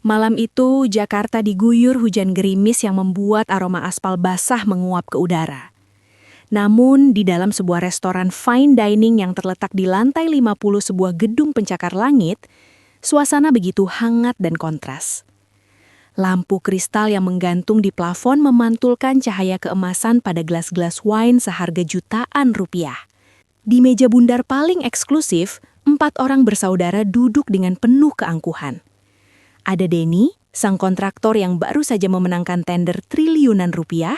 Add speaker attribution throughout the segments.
Speaker 1: Malam itu, Jakarta diguyur hujan gerimis yang membuat aroma aspal basah menguap ke udara. Namun, di dalam sebuah restoran fine dining yang terletak di lantai 50 sebuah gedung pencakar langit, suasana begitu hangat dan kontras. Lampu kristal yang menggantung di plafon memantulkan cahaya keemasan pada gelas-gelas wine seharga jutaan rupiah. Di meja bundar paling eksklusif, 4 orang bersaudara duduk dengan penuh keangkuhan. Ada Denny, sang kontraktor yang baru saja memenangkan tender triliunan rupiah,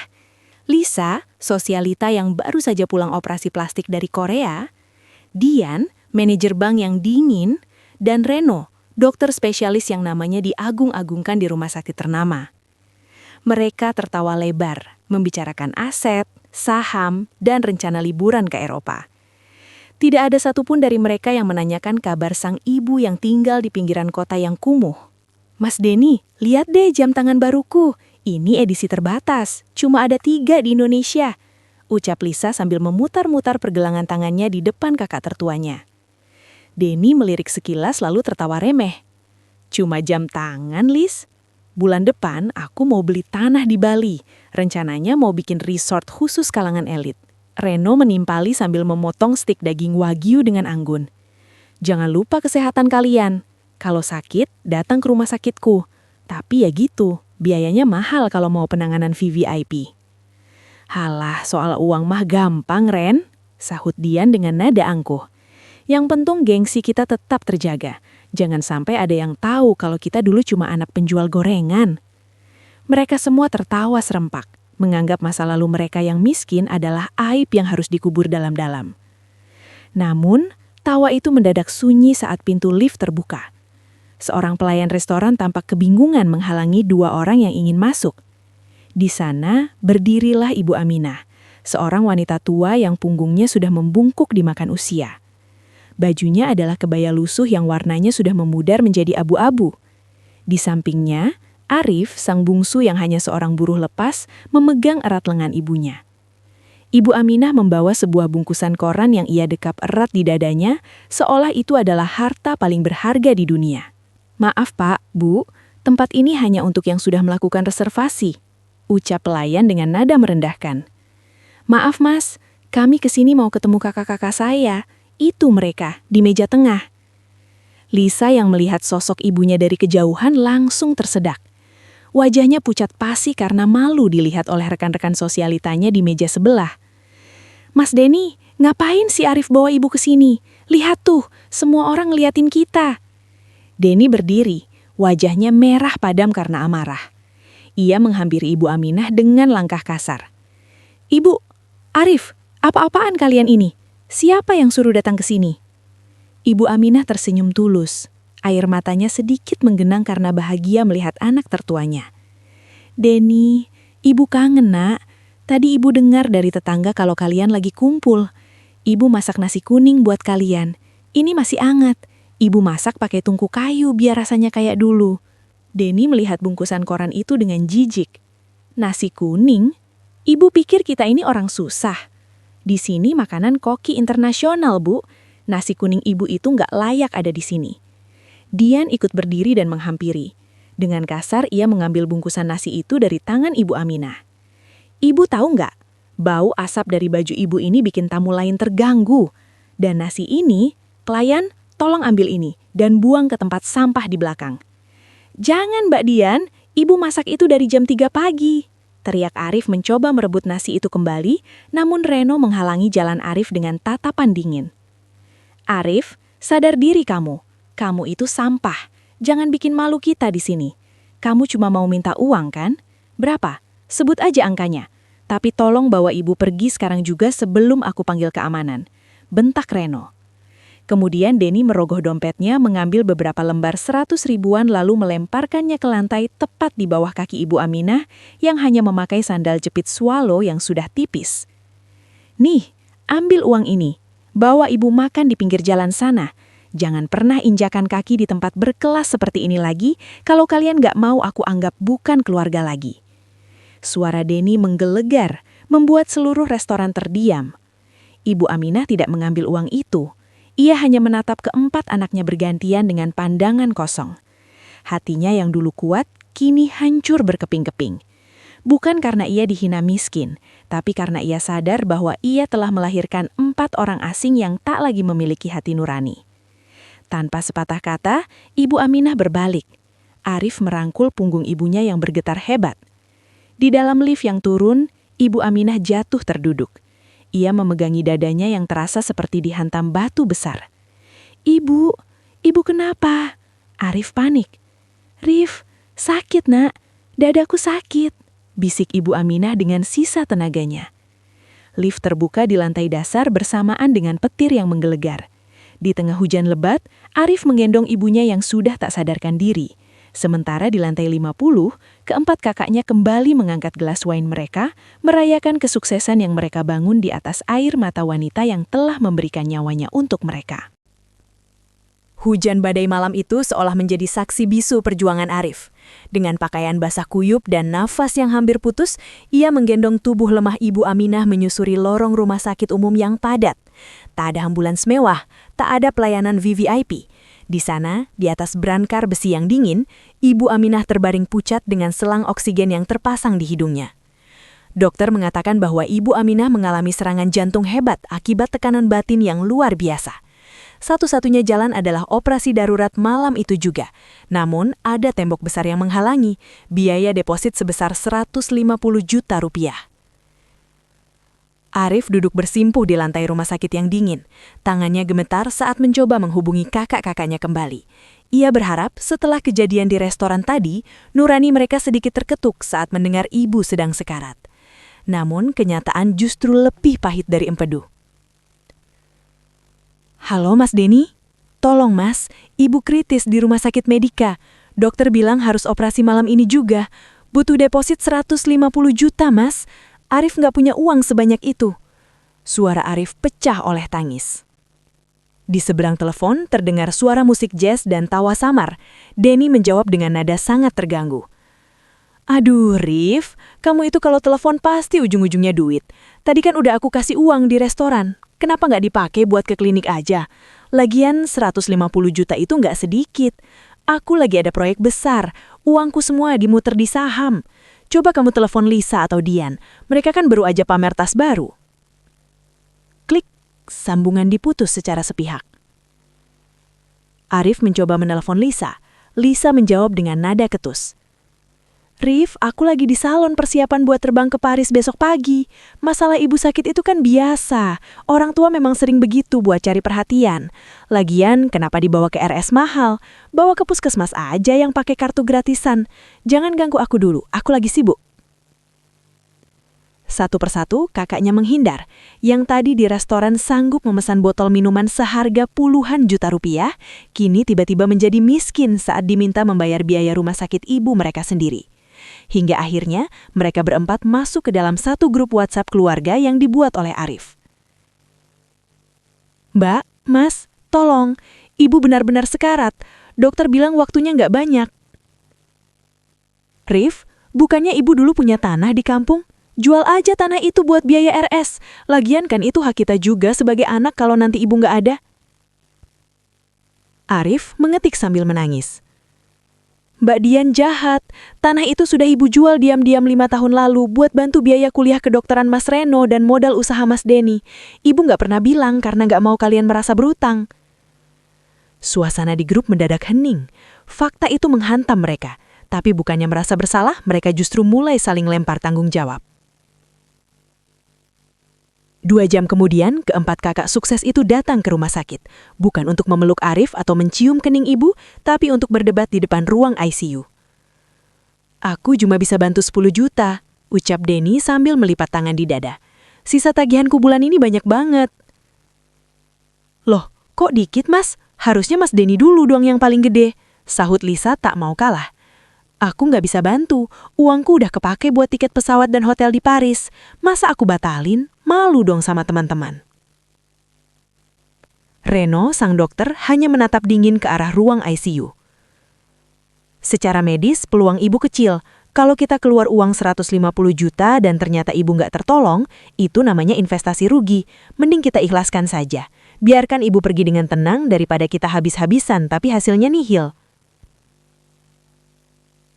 Speaker 1: Lisa, sosialita yang baru saja pulang operasi plastik dari Korea, Dian, manajer bank yang dingin, dan Reno, dokter spesialis yang namanya diagung-agungkan di rumah sakit ternama. Mereka tertawa lebar, membicarakan aset, saham, dan rencana liburan ke Eropa. Tidak ada satupun dari mereka yang menanyakan kabar sang ibu yang tinggal di pinggiran kota yang kumuh. Mas Denny, lihat deh jam tangan baruku. Ini edisi terbatas, cuma ada 3 di Indonesia. Ucap Lisa sambil memutar-mutar pergelangan tangannya di depan kakak tertuanya. Denny melirik sekilas lalu tertawa remeh. Cuma jam tangan, Lis? Bulan depan aku mau beli tanah di Bali. Rencananya mau bikin resort khusus kalangan elit. Reno menimpali sambil memotong stik daging wagyu dengan anggun. Jangan lupa kesehatan kalian. Kalau sakit, datang ke rumah sakitku. Tapi ya gitu, biayanya mahal kalau mau penanganan VVIP. Halah, soal uang mah gampang, Ren, sahut Dian dengan nada angkuh. Yang penting gengsi kita tetap terjaga. Jangan sampai ada yang tahu kalau kita dulu cuma anak penjual gorengan. Mereka semua tertawa serempak, menganggap masa lalu mereka yang miskin adalah aib yang harus dikubur dalam-dalam. Namun, tawa itu mendadak sunyi saat pintu lift terbuka. Seorang pelayan restoran tampak kebingungan menghalangi 2 orang yang ingin masuk. Di sana, berdirilah Ibu Aminah, seorang wanita tua yang punggungnya sudah membungkuk dimakan usia. Bajunya adalah kebaya lusuh yang warnanya sudah memudar menjadi abu-abu. Di sampingnya, Arif, sang bungsu yang hanya seorang buruh lepas, memegang erat lengan ibunya. Ibu Aminah membawa sebuah bungkusan koran yang ia dekap erat di dadanya, seolah itu adalah harta paling berharga di dunia. Maaf Pak, Bu, tempat ini hanya untuk yang sudah melakukan reservasi, ucap pelayan dengan nada merendahkan. Maaf Mas, kami kesini mau ketemu kakak-kakak saya, itu mereka, di meja tengah. Lisa yang melihat sosok ibunya dari kejauhan langsung tersedak. Wajahnya pucat pasi karena malu dilihat oleh rekan-rekan sosialitanya di meja sebelah. Mas Denny, ngapain si Arif bawa ibu ke sini? Lihat tuh, semua orang ngeliatin kita. Denny berdiri, wajahnya merah padam karena amarah. Ia menghampiri Ibu Aminah dengan langkah kasar. Ibu, Arif, apa-apaan kalian ini? Siapa yang suruh datang ke sini? Ibu Aminah tersenyum tulus. Air matanya sedikit menggenang karena bahagia melihat anak tertuanya. Denny, Ibu kangen nak. Tadi Ibu dengar dari tetangga kalau kalian lagi kumpul. Ibu masak nasi kuning buat kalian. Ini masih anget. Ibu masak pakai tungku kayu biar rasanya kayak dulu. Denny melihat bungkusan koran itu dengan jijik. Nasi kuning? Ibu pikir kita ini orang susah. Di sini makanan koki internasional, Bu. Nasi kuning ibu itu nggak layak ada di sini. Dian ikut berdiri dan menghampiri. Dengan kasar ia mengambil bungkusan nasi itu dari tangan Ibu Aminah. Ibu tahu nggak? Bau asap dari baju ibu ini bikin tamu lain terganggu. Dan nasi ini, pelayan, tolong ambil ini dan buang ke tempat sampah di belakang. Jangan Mbak Dian, Ibu masak itu dari jam 3 pagi. Teriak Arif mencoba merebut nasi itu kembali, namun Reno menghalangi jalan Arif dengan tatapan dingin. Arif, sadar diri kamu. Kamu itu sampah. Jangan bikin malu kita di sini. Kamu cuma mau minta uang kan? Berapa? Sebut aja angkanya. Tapi tolong bawa ibu pergi sekarang juga sebelum aku panggil keamanan. Bentak Reno. Kemudian Denny merogoh dompetnya, mengambil beberapa lembar 100 ribuan lalu melemparkannya ke lantai tepat di bawah kaki Ibu Aminah yang hanya memakai sandal jepit swallow yang sudah tipis. Nih, ambil uang ini. Bawa ibu makan di pinggir jalan sana. Jangan pernah injakan kaki di tempat berkelas seperti ini lagi kalau kalian gak mau aku anggap bukan keluarga lagi. Suara Denny menggelegar, membuat seluruh restoran terdiam. Ibu Aminah tidak mengambil uang itu. Ia hanya menatap keempat anaknya bergantian dengan pandangan kosong. Hatinya yang dulu kuat, kini hancur berkeping-keping. Bukan karena ia dihina miskin, tapi karena ia sadar bahwa ia telah melahirkan 4 orang asing yang tak lagi memiliki hati nurani. Tanpa sepatah kata, Ibu Aminah berbalik. Arif merangkul punggung ibunya yang bergetar hebat. Di dalam lift yang turun, Ibu Aminah jatuh terduduk. Ia memegangi dadanya yang terasa seperti dihantam batu besar. Ibu kenapa? Arif panik. Rif, sakit nak, dadaku sakit, bisik Ibu Aminah dengan sisa tenaganya. Lift terbuka di lantai dasar bersamaan dengan petir yang menggelegar. Di tengah hujan lebat, Arif menggendong ibunya yang sudah tak sadarkan diri. Sementara di lantai 50, keempat kakaknya kembali mengangkat gelas wine mereka, merayakan kesuksesan yang mereka bangun di atas air mata wanita yang telah memberikan nyawanya untuk mereka. Hujan badai malam itu seolah menjadi saksi bisu perjuangan Arif. Dengan pakaian basah kuyup dan nafas yang hampir putus, ia menggendong tubuh lemah Ibu Aminah menyusuri lorong rumah sakit umum yang padat. Tak ada ambulans mewah, tak ada pelayanan VVIP. Di sana, di atas brankar besi yang dingin, Ibu Aminah terbaring pucat dengan selang oksigen yang terpasang di hidungnya. Dokter mengatakan bahwa Ibu Aminah mengalami serangan jantung hebat akibat tekanan batin yang luar biasa. Satu-satunya jalan adalah operasi darurat malam itu juga. Namun, ada tembok besar yang menghalangi, biaya deposit sebesar 150 juta rupiah. Arif duduk bersimpuh di lantai rumah sakit yang dingin. Tangannya gemetar saat mencoba menghubungi kakak-kakaknya kembali. Ia berharap setelah kejadian di restoran tadi, nurani mereka sedikit terketuk saat mendengar ibu sedang sekarat. Namun, kenyataan justru lebih pahit dari empedu. Halo Mas Denny, tolong Mas, ibu kritis di rumah sakit Medika. Dokter bilang harus operasi malam ini juga. Butuh deposit 150 juta Mas. Arif nggak punya uang sebanyak itu. Suara Arif pecah oleh tangis. Di seberang telepon terdengar suara musik jazz dan tawa samar. Denny menjawab dengan nada sangat terganggu. Aduh Rif, kamu itu kalau telepon pasti ujung-ujungnya duit. Tadi kan udah aku kasih uang di restoran. Kenapa nggak dipakai buat ke klinik aja? Lagian 150 juta itu nggak sedikit. Aku lagi ada proyek besar. Uangku semua dimuter di saham. Coba kamu telepon Lisa atau Dian. Mereka kan baru aja pamer tas baru. Klik, sambungan diputus secara sepihak. Arif mencoba menelpon Lisa. Lisa menjawab dengan nada ketus. Rif, aku lagi di salon persiapan buat terbang ke Paris besok pagi. Masalah ibu sakit itu kan biasa. Orang tua memang sering begitu buat cari perhatian. Lagian, kenapa dibawa ke RS mahal? Bawa ke puskesmas aja yang pakai kartu gratisan. Jangan ganggu aku dulu, aku lagi sibuk. Satu persatu, kakaknya menghindar. Yang tadi di restoran sanggup memesan botol minuman seharga puluhan juta rupiah, kini tiba-tiba menjadi miskin saat diminta membayar biaya rumah sakit ibu mereka sendiri. Hingga akhirnya, mereka berempat masuk ke dalam satu grup WhatsApp keluarga yang dibuat oleh Arif. Mbak, Mas, tolong, ibu benar-benar sekarat. Dokter bilang waktunya nggak banyak. Rif, bukannya ibu dulu punya tanah di kampung? Jual aja tanah itu buat biaya RS. Lagian kan itu hak kita juga sebagai anak kalau nanti ibu nggak ada. Arif mengetik sambil menangis. Mbak Dian jahat. Tanah itu sudah ibu jual diam-diam 5 tahun lalu buat bantu biaya kuliah kedokteran Mas Reno dan modal usaha Mas Denny. Ibu nggak pernah bilang karena nggak mau kalian merasa berutang. Suasana di grup mendadak hening. Fakta itu menghantam mereka. Tapi bukannya merasa bersalah, mereka justru mulai saling lempar tanggung jawab. 2 jam kemudian, keempat kakak sukses itu datang ke rumah sakit. Bukan untuk memeluk Arif atau mencium kening ibu, tapi untuk berdebat di depan ruang ICU. Aku cuma bisa bantu 10 juta, ucap Denny sambil melipat tangan di dada. Sisa tagihanku bulan ini banyak banget. Loh, kok dikit Mas? Harusnya Mas Denny dulu dong yang paling gede, sahut Lisa tak mau kalah. Aku nggak bisa bantu, uangku udah kepake buat tiket pesawat dan hotel di Paris. Masa aku batalin? Malu dong sama teman-teman. Reno, sang dokter, hanya menatap dingin ke arah ruang ICU. Secara medis, peluang ibu kecil. Kalau kita keluar uang 150 juta dan ternyata ibu nggak tertolong, itu namanya investasi rugi. Mending kita ikhlaskan saja. Biarkan ibu pergi dengan tenang daripada kita habis-habisan tapi hasilnya nihil.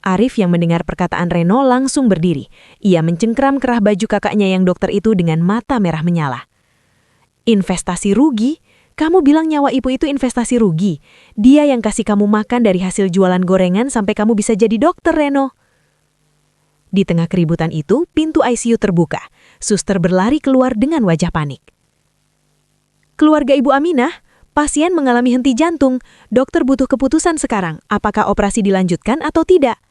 Speaker 2: Arif yang mendengar perkataan Reno langsung berdiri. Ia mencengkram kerah baju kakaknya yang dokter itu dengan mata merah menyala. Investasi rugi? Kamu bilang nyawa ibu itu investasi rugi? Dia yang kasih kamu makan dari hasil jualan gorengan sampai kamu bisa jadi dokter, Reno. Di tengah keributan itu, pintu ICU terbuka. Suster berlari keluar dengan wajah panik. Keluarga Ibu Aminah, pasien mengalami henti jantung. Dokter butuh keputusan sekarang, apakah operasi dilanjutkan atau tidak?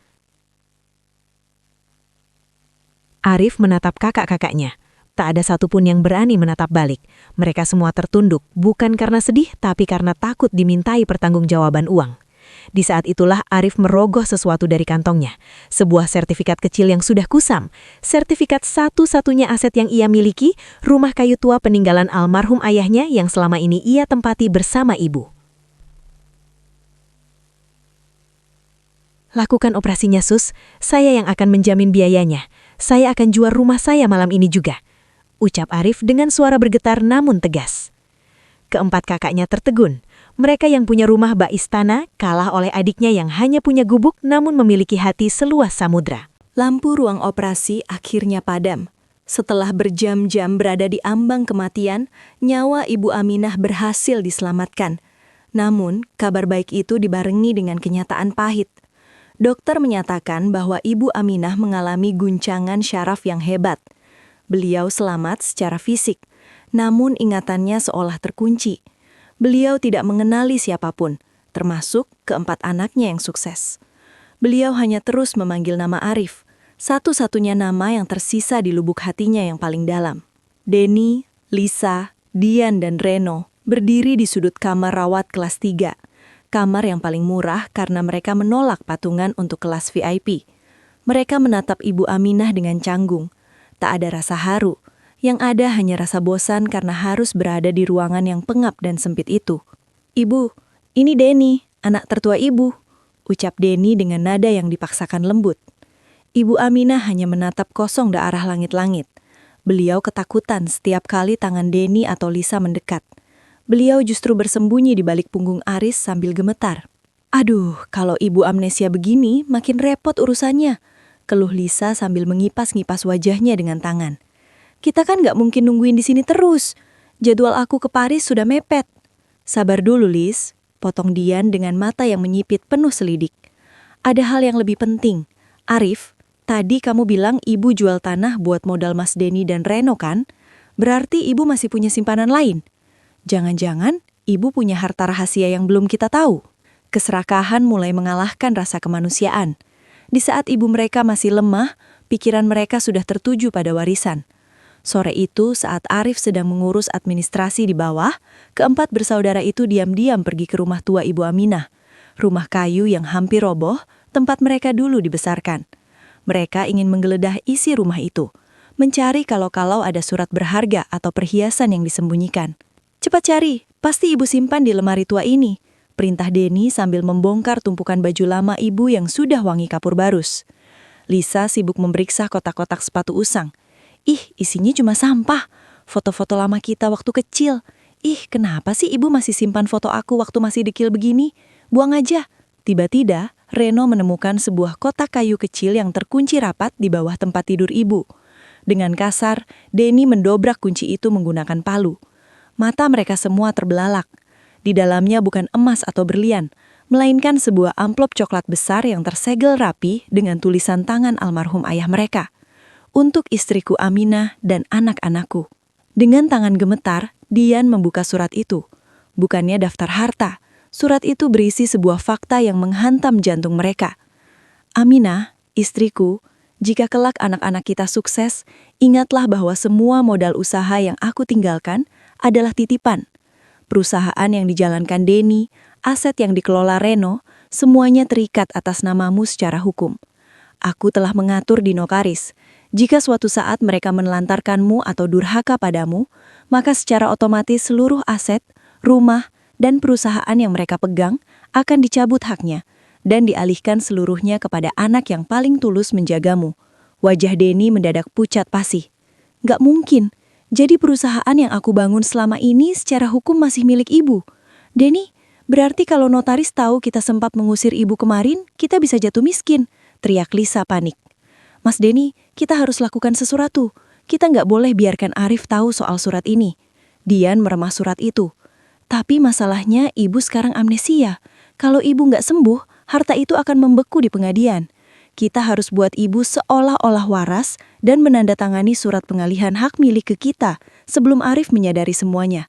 Speaker 2: Arif menatap kakak-kakaknya. Tak ada satupun yang berani menatap balik. Mereka semua tertunduk, bukan karena sedih, tapi karena takut dimintai pertanggungjawaban uang. Di saat itulah Arif merogoh sesuatu dari kantongnya. Sebuah sertifikat kecil yang sudah kusam. Sertifikat satu-satunya aset yang ia miliki, rumah kayu tua peninggalan almarhum ayahnya yang selama ini ia tempati bersama ibu. Lakukan operasinya, Sus. Saya yang akan menjamin biayanya. Saya akan jual rumah saya malam ini juga, ucap Arif dengan suara bergetar namun tegas. Keempat kakaknya tertegun. Mereka yang punya rumah bak istana kalah oleh adiknya yang hanya punya gubuk namun memiliki hati seluas samudra.
Speaker 1: Lampu ruang operasi akhirnya padam. Setelah berjam-jam berada di ambang kematian, nyawa Ibu Aminah berhasil diselamatkan. Namun, kabar baik itu dibarengi dengan kenyataan pahit. Dokter menyatakan bahwa Ibu Aminah mengalami guncangan syaraf yang hebat. Beliau selamat secara fisik, namun ingatannya seolah terkunci. Beliau tidak mengenali siapapun, termasuk keempat anaknya yang sukses. Beliau hanya terus memanggil nama Arif, satu-satunya nama yang tersisa di lubuk hatinya yang paling dalam. Denny, Lisa, Dian, dan Reno berdiri di sudut kamar rawat kelas 3. Kamar yang paling murah karena mereka menolak patungan untuk kelas VIP. Mereka menatap Ibu Aminah dengan canggung. Tak ada rasa haru. Yang ada hanya rasa bosan karena harus berada di ruangan yang pengap dan sempit itu. "Ibu, ini Denny, anak tertua ibu," ucap Denny dengan nada yang dipaksakan lembut. Ibu Aminah hanya menatap kosong daerah langit-langit. Beliau ketakutan setiap kali tangan Denny atau Lisa mendekat. Beliau justru bersembunyi di balik punggung Aris sambil gemetar. "Aduh, kalau ibu amnesia begini makin repot urusannya," keluh Lisa sambil mengipas-ngipas wajahnya dengan tangan. "Kita kan nggak mungkin nungguin di sini terus. Jadwal aku ke Paris sudah mepet." "Sabar dulu, Lis," potong Dian dengan mata yang menyipit penuh selidik. "Ada hal yang lebih penting. Arif, tadi kamu bilang ibu jual tanah buat modal Mas Denny dan Reno kan? Berarti ibu masih punya simpanan lain. Jangan-jangan ibu punya harta rahasia yang belum kita tahu." Keserakahan mulai mengalahkan rasa kemanusiaan. Di saat ibu mereka masih lemah, pikiran mereka sudah tertuju pada warisan. Sore itu saat Arif sedang mengurus administrasi di bawah, keempat bersaudara itu diam-diam pergi ke rumah tua Ibu Aminah. Rumah kayu yang hampir roboh, tempat mereka dulu dibesarkan. Mereka ingin menggeledah isi rumah itu, mencari kalau-kalau ada surat berharga atau perhiasan yang disembunyikan. "Cepat cari, pasti ibu simpan di lemari tua ini," perintah Denny sambil membongkar tumpukan baju lama ibu yang sudah wangi kapur barus. Lisa sibuk memeriksa kotak-kotak sepatu usang. "Ih, isinya cuma sampah. Foto-foto lama kita waktu kecil. Ih, kenapa sih ibu masih simpan foto aku waktu masih dekil begini? Buang aja." Tiba-tiba, Reno menemukan sebuah kotak kayu kecil yang terkunci rapat di bawah tempat tidur ibu. Dengan kasar, Denny mendobrak kunci itu menggunakan palu. Mata mereka semua terbelalak. Di dalamnya bukan emas atau berlian, melainkan sebuah amplop coklat besar yang tersegel rapi dengan tulisan tangan almarhum ayah mereka. "Untuk istriku Aminah dan anak-anakku." Dengan tangan gemetar, Dian membuka surat itu. Bukannya daftar harta, surat itu berisi sebuah fakta yang menghantam jantung mereka. "Aminah, istriku, jika kelak anak-anak kita sukses, ingatlah bahwa semua modal usaha yang aku tinggalkan adalah titipan. Perusahaan yang dijalankan Denny, aset yang dikelola Reno, semuanya terikat atas namamu secara hukum. Aku telah mengatur di notaris. Jika suatu saat mereka menelantarkanmu atau durhaka padamu, maka secara otomatis seluruh aset, rumah, dan perusahaan yang mereka pegang akan dicabut haknya dan dialihkan seluruhnya kepada anak yang paling tulus menjagamu." Wajah Denny mendadak pucat pasi. "Gak mungkin. Jadi perusahaan yang aku bangun selama ini secara hukum masih milik ibu. Denny, berarti kalau notaris tahu kita sempat mengusir ibu kemarin, kita bisa jatuh miskin.
Speaker 3: teriak Lisa panik. Mas Denny, kita harus lakukan sesuatu. Kita nggak boleh biarkan Arif tahu soal surat ini. Dian meremah surat itu. Tapi masalahnya ibu sekarang amnesia. Kalau ibu nggak sembuh, harta itu akan membeku di pengadilan. Kita harus buat ibu seolah-olah waras dan menandatangani surat pengalihan hak milik ke kita sebelum Arif menyadari semuanya.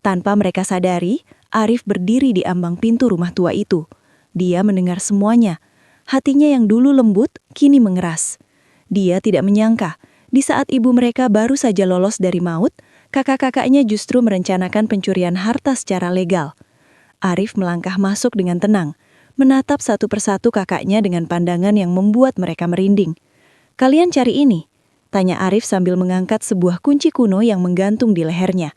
Speaker 3: Tanpa mereka sadari, Arif berdiri di ambang pintu rumah tua itu. Dia mendengar semuanya. Hatinya yang dulu lembut, kini mengeras. Dia tidak menyangka, di saat ibu mereka baru saja lolos dari maut, kakak-kakaknya justru merencanakan pencurian harta secara legal. Arif melangkah masuk dengan tenang, menatap satu persatu kakaknya dengan pandangan yang membuat mereka merinding. "Kalian cari ini?" tanya Arif sambil mengangkat sebuah kunci kuno yang menggantung di lehernya.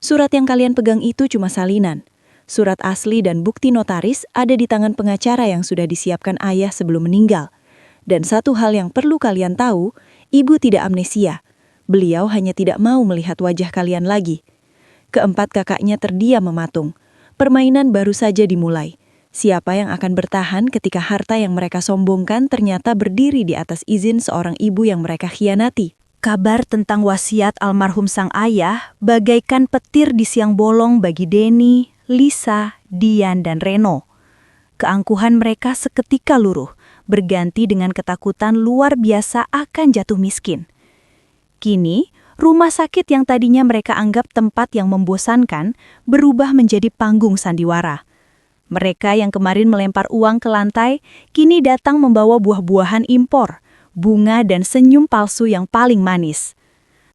Speaker 3: "Surat yang kalian pegang itu cuma salinan. Surat asli dan bukti notaris ada di tangan pengacara yang sudah disiapkan ayah sebelum meninggal. Dan satu hal yang perlu kalian tahu, ibu tidak amnesia. Beliau hanya tidak mau melihat wajah kalian lagi." Keempat kakaknya terdiam mematung. Permainan baru saja dimulai. Siapa yang akan bertahan ketika harta yang mereka sombongkan ternyata berdiri di atas izin seorang ibu yang mereka khianati?
Speaker 1: Kabar tentang wasiat almarhum sang ayah bagaikan petir di siang bolong bagi Denny, Lisa, Dian, dan Reno. Keangkuhan mereka seketika luruh, berganti dengan ketakutan luar biasa akan jatuh miskin. Kini, rumah sakit yang tadinya mereka anggap tempat yang membosankan berubah menjadi panggung sandiwara. Mereka yang kemarin melempar uang ke lantai, kini datang membawa buah-buahan impor, bunga dan senyum palsu yang paling manis.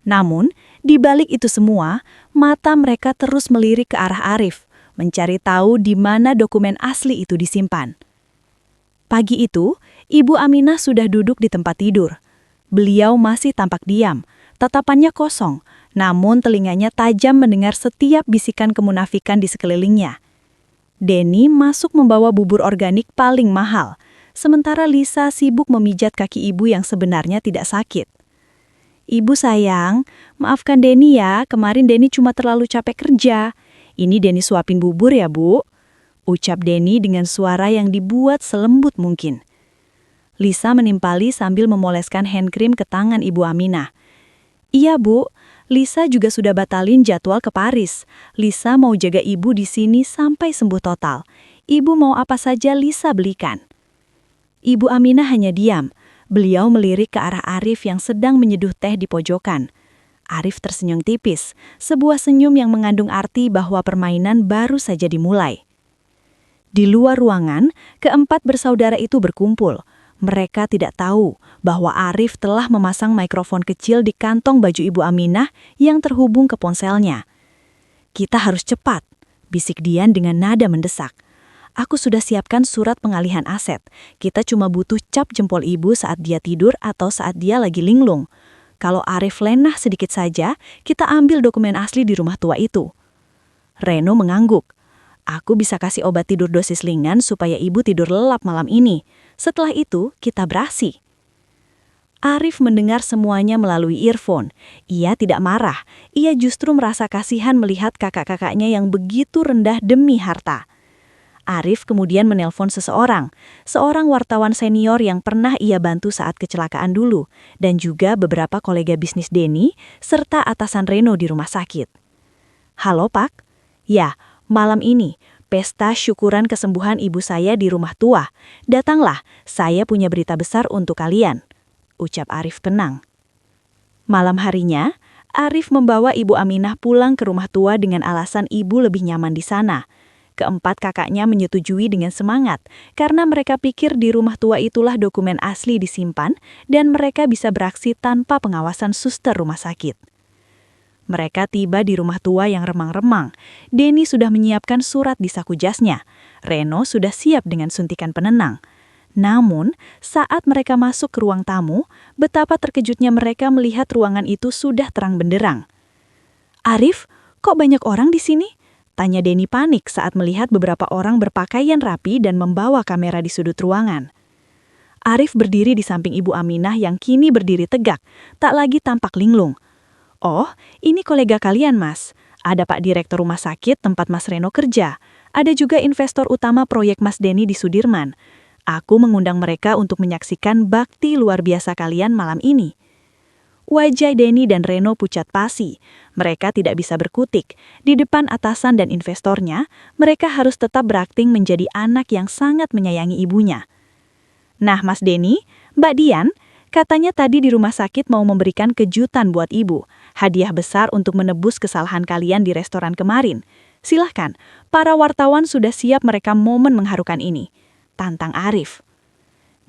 Speaker 1: Namun, di balik itu semua, mata mereka terus melirik ke arah Arif, mencari tahu di mana dokumen asli itu disimpan. Pagi itu, Ibu Aminah sudah duduk di tempat tidur. Beliau masih tampak diam, tatapannya kosong, namun telinganya tajam mendengar setiap bisikan kemunafikan di sekelilingnya. Denny masuk membawa bubur organik paling mahal, sementara Lisa sibuk memijat kaki ibu yang sebenarnya tidak sakit. "Ibu sayang, maafkan Denny ya, kemarin Denny cuma terlalu capek kerja. Ini Denny suapin bubur ya, Bu," ucap Denny dengan suara yang dibuat selembut mungkin. Lisa menimpali sambil memoleskan handkrim ke tangan Ibu Aminah. "Iya, Bu. Lisa juga sudah batalin jadwal ke Paris. Lisa mau jaga ibu di sini sampai sembuh total. Ibu mau apa saja Lisa belikan." Ibu Aminah hanya diam. Beliau melirik ke arah Arif yang sedang menyeduh teh di pojokan. Arif tersenyum tipis, sebuah senyum yang mengandung arti bahwa permainan baru saja dimulai. Di luar ruangan, keempat bersaudara itu berkumpul. Mereka tidak tahu bahwa Arif telah memasang mikrofon kecil di kantong baju Ibu Aminah yang terhubung ke ponselnya. "Kita harus cepat," bisik Dian dengan nada mendesak. "Aku sudah siapkan surat pengalihan aset. Kita cuma butuh cap jempol ibu saat dia tidur atau saat dia lagi linglung. Kalau Arif lengah sedikit saja, kita ambil dokumen asli di rumah tua itu." Reno mengangguk. "Aku bisa kasih obat tidur dosis ringan supaya ibu tidur lelap malam ini. Setelah itu, kita beraksi." Arif mendengar semuanya melalui earphone. Ia tidak marah. Ia justru merasa kasihan melihat kakak-kakaknya yang begitu rendah demi harta. Arif kemudian menelpon seorang wartawan senior yang pernah ia bantu saat kecelakaan dulu, dan juga beberapa kolega bisnis Denny, serta atasan Reno di rumah sakit. "Halo Pak? Ya, malam ini, pesta syukuran kesembuhan ibu saya di rumah tua. Datanglah, saya punya berita besar untuk kalian," ucap Arif tenang. Malam harinya, Arif membawa Ibu Aminah pulang ke rumah tua dengan alasan ibu lebih nyaman di sana. Keempat kakaknya menyetujui dengan semangat, karena mereka pikir di rumah tua itulah dokumen asli disimpan dan mereka bisa beraksi tanpa pengawasan suster rumah sakit. Mereka tiba di rumah tua yang remang-remang. Denny sudah menyiapkan surat di saku jasnya. Reno sudah siap dengan suntikan penenang. Namun, saat mereka masuk ke ruang tamu, betapa terkejutnya mereka melihat ruangan itu sudah terang benderang. "Arif, kok banyak orang di sini?" tanya Denny panik saat melihat beberapa orang berpakaian rapi dan membawa kamera di sudut ruangan. Arif berdiri di samping Ibu Aminah yang kini berdiri tegak, tak lagi tampak linglung. "Oh, ini kolega kalian, Mas. Ada Pak Direktur Rumah Sakit tempat Mas Reno kerja. Ada juga investor utama proyek Mas Denny di Sudirman.
Speaker 3: Aku mengundang mereka untuk menyaksikan bakti luar biasa kalian malam ini." Wajah Denny dan Reno pucat pasi. Mereka tidak bisa berkutik. Di depan atasan dan investornya, mereka harus tetap berakting menjadi anak yang sangat menyayangi ibunya. "Nah, Mas Denny, Mbak Dian, katanya tadi di rumah sakit mau memberikan kejutan buat ibu. Hadiah besar untuk menebus kesalahan kalian di restoran kemarin. Silahkan, para wartawan sudah siap merekam momen mengharukan ini," tantang Arif.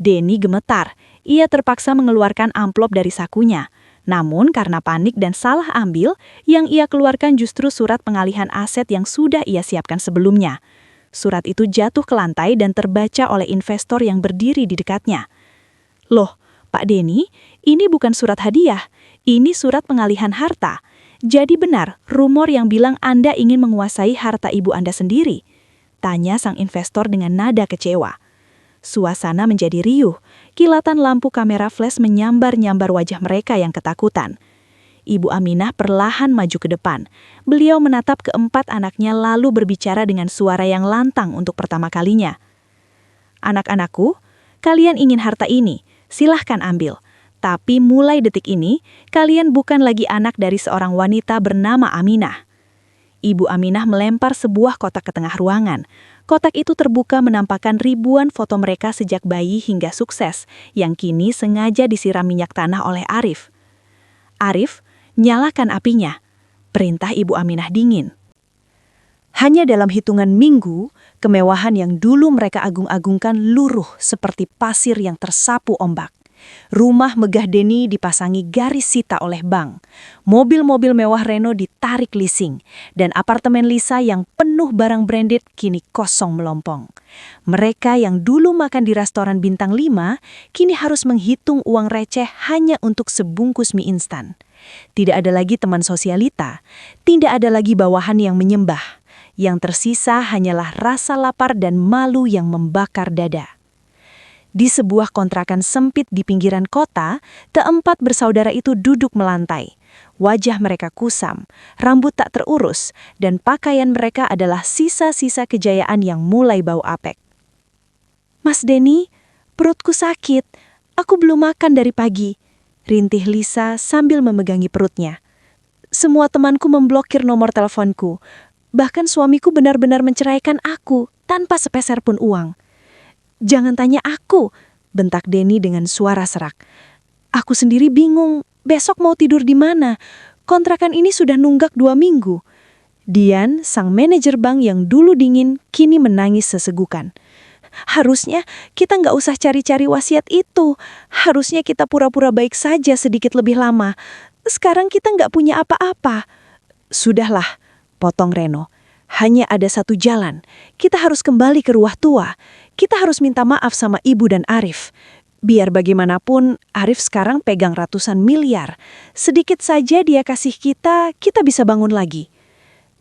Speaker 3: Denny gemetar. Ia terpaksa mengeluarkan amplop dari sakunya. Namun karena panik dan salah ambil, yang ia keluarkan justru surat pengalihan aset yang sudah ia siapkan sebelumnya. Surat itu jatuh ke lantai dan terbaca oleh investor yang berdiri di dekatnya. "Loh, Pak Denny, ini bukan surat hadiah. Ini surat pengalihan harta. Jadi benar rumor yang bilang Anda ingin menguasai harta ibu Anda sendiri?" tanya sang investor dengan nada kecewa. Suasana menjadi riuh. Kilatan lampu kamera flash menyambar-nyambar wajah mereka yang ketakutan. Ibu Aminah perlahan maju ke depan. Beliau menatap keempat anaknya lalu berbicara dengan suara yang lantang untuk pertama kalinya. "Anak-anakku, kalian ingin harta ini, silahkan ambil. Tapi mulai detik ini, kalian bukan lagi anak dari seorang wanita bernama Aminah." Ibu Aminah melempar sebuah kotak ke tengah ruangan. Kotak itu terbuka menampakkan ribuan foto mereka sejak bayi hingga sukses, yang kini sengaja disiram minyak tanah oleh Arif. "Arif, nyalakan apinya," perintah Ibu Aminah dingin. Hanya dalam hitungan minggu, kemewahan yang dulu mereka agung-agungkan luruh seperti pasir yang tersapu ombak. Rumah megah Denny dipasangi garis sita oleh bank. Mobil-mobil mewah Reno ditarik leasing. Dan apartemen Lisa yang penuh barang branded kini kosong melompong. Mereka yang dulu makan di restoran bintang 5, kini harus menghitung uang receh hanya untuk sebungkus mie instan. Tidak ada lagi teman sosialita. Tidak ada lagi bawahan yang menyembah. Yang tersisa hanyalah rasa lapar dan malu yang membakar dada. Di sebuah kontrakan sempit di pinggiran kota, keempat bersaudara itu duduk melantai. Wajah mereka kusam, rambut tak terurus, dan pakaian mereka adalah sisa-sisa kejayaan yang mulai bau apek. "Mas Denny, perutku sakit. Aku belum makan dari pagi," rintih Lisa sambil memegangi perutnya. "Semua temanku memblokir nomor teleponku. Bahkan suamiku benar-benar menceraikan aku tanpa sepeser pun uang." "Jangan tanya aku," bentak Denny dengan suara serak. "Aku sendiri bingung, besok mau tidur di mana? Kontrakan ini sudah nunggak 2 minggu. Dian, sang manajer bank yang dulu dingin, kini menangis sesegukan. "Harusnya kita nggak usah cari-cari wasiat itu. Harusnya kita pura-pura baik saja sedikit lebih lama. Sekarang kita nggak punya apa-apa." "Sudahlah," potong Reno. "Hanya ada satu jalan. Kita harus kembali ke Ruah Tua. Kita harus minta maaf sama Ibu dan Arif. Biar bagaimanapun, Arif sekarang pegang ratusan miliar. Sedikit saja dia kasih kita bisa bangun lagi."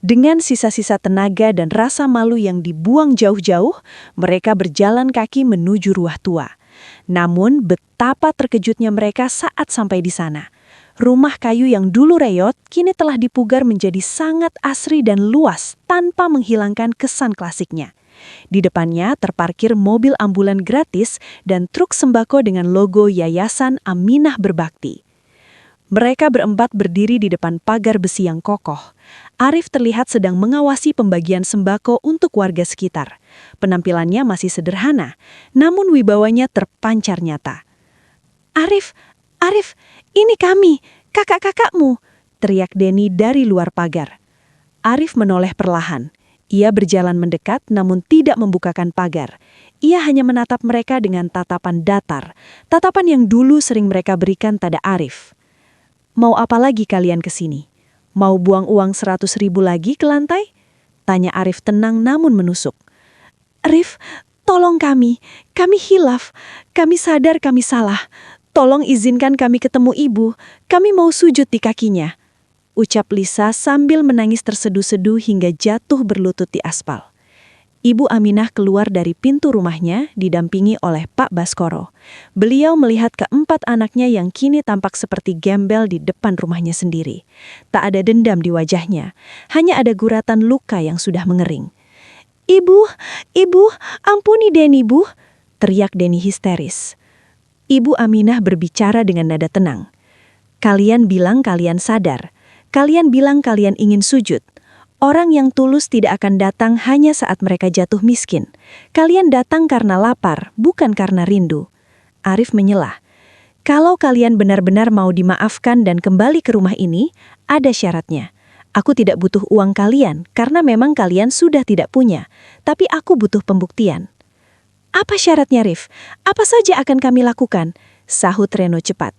Speaker 3: Dengan sisa-sisa tenaga dan rasa malu yang dibuang jauh-jauh, mereka berjalan kaki menuju Ruah Tua. Namun betapa terkejutnya mereka saat sampai di sana. Rumah kayu yang dulu reyot kini telah dipugar menjadi sangat asri dan luas tanpa menghilangkan kesan klasiknya. Di depannya terparkir mobil ambulan gratis dan truk sembako dengan logo Yayasan Aminah Berbakti. Mereka berempat berdiri di depan pagar besi yang kokoh. Arif terlihat sedang mengawasi pembagian sembako untuk warga sekitar. Penampilannya masih sederhana, namun wibawanya terpancar nyata. Arif, ini kami, kakak-kakakmu," teriak Denny dari luar pagar. Arif menoleh perlahan. Ia berjalan mendekat namun tidak membukakan pagar. Ia hanya menatap mereka dengan tatapan datar, tatapan yang dulu sering mereka berikan pada Arif. "Mau apa lagi kalian ke sini? Mau buang uang 100.000 lagi ke lantai?" tanya Arif tenang namun menusuk. "Arif, tolong kami hilaf, kami sadar kami salah. Tolong izinkan kami ketemu ibu, kami mau sujud di kakinya," ucap Lisa sambil menangis terseduh-seduh hingga jatuh berlutut di aspal. Ibu Aminah keluar dari pintu rumahnya didampingi oleh Pak Baskoro. Beliau melihat keempat anaknya yang kini tampak seperti gembel di depan rumahnya sendiri. Tak ada dendam di wajahnya, hanya ada guratan luka yang sudah mengering. Ibu, ampuni Denny, Bu," teriak Denny histeris. Ibu Aminah berbicara dengan nada tenang. Kalian bilang kalian sadar. Kalian bilang kalian ingin sujud. Orang yang tulus tidak akan datang hanya saat mereka jatuh miskin. Kalian datang karena lapar, bukan karena rindu. Arif menyelah. Kalau kalian benar-benar mau dimaafkan dan kembali ke rumah ini, ada syaratnya. Aku tidak butuh uang kalian karena memang kalian sudah tidak punya. Tapi aku butuh pembuktian. Apa syaratnya, Rif? Apa saja akan kami lakukan? Sahut Reno cepat.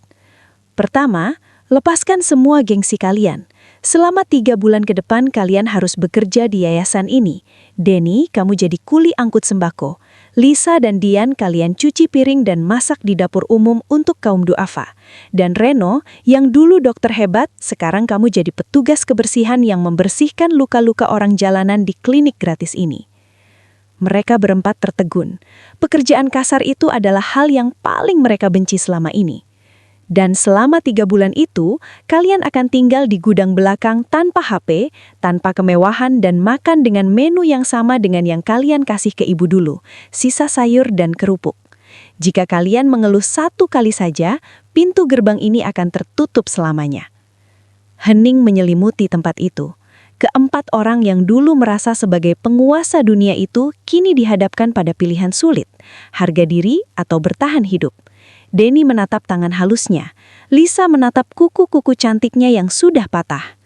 Speaker 3: Pertama, lepaskan semua gengsi kalian. Selama 3 bulan ke depan kalian harus bekerja di yayasan ini. Denny, kamu jadi kuli angkut sembako. Lisa dan Dian, kalian cuci piring dan masak di dapur umum untuk kaum duafa. Dan Reno, yang dulu dokter hebat, sekarang kamu jadi petugas kebersihan yang membersihkan luka-luka orang jalanan di klinik gratis ini. Mereka berempat tertegun. Pekerjaan kasar itu adalah hal yang paling mereka benci selama ini. Dan selama 3 bulan itu, kalian akan tinggal di gudang belakang tanpa HP, tanpa kemewahan dan makan dengan menu yang sama dengan yang kalian kasih ke ibu dulu, sisa sayur dan kerupuk. Jika kalian mengeluh 1 kali saja, pintu gerbang ini akan tertutup selamanya. Hening menyelimuti tempat itu. Keempat orang yang dulu merasa sebagai penguasa dunia itu kini dihadapkan pada pilihan sulit, harga diri atau bertahan hidup. Denny menatap tangan halusnya. Lisa menatap kuku-kuku cantiknya yang sudah patah.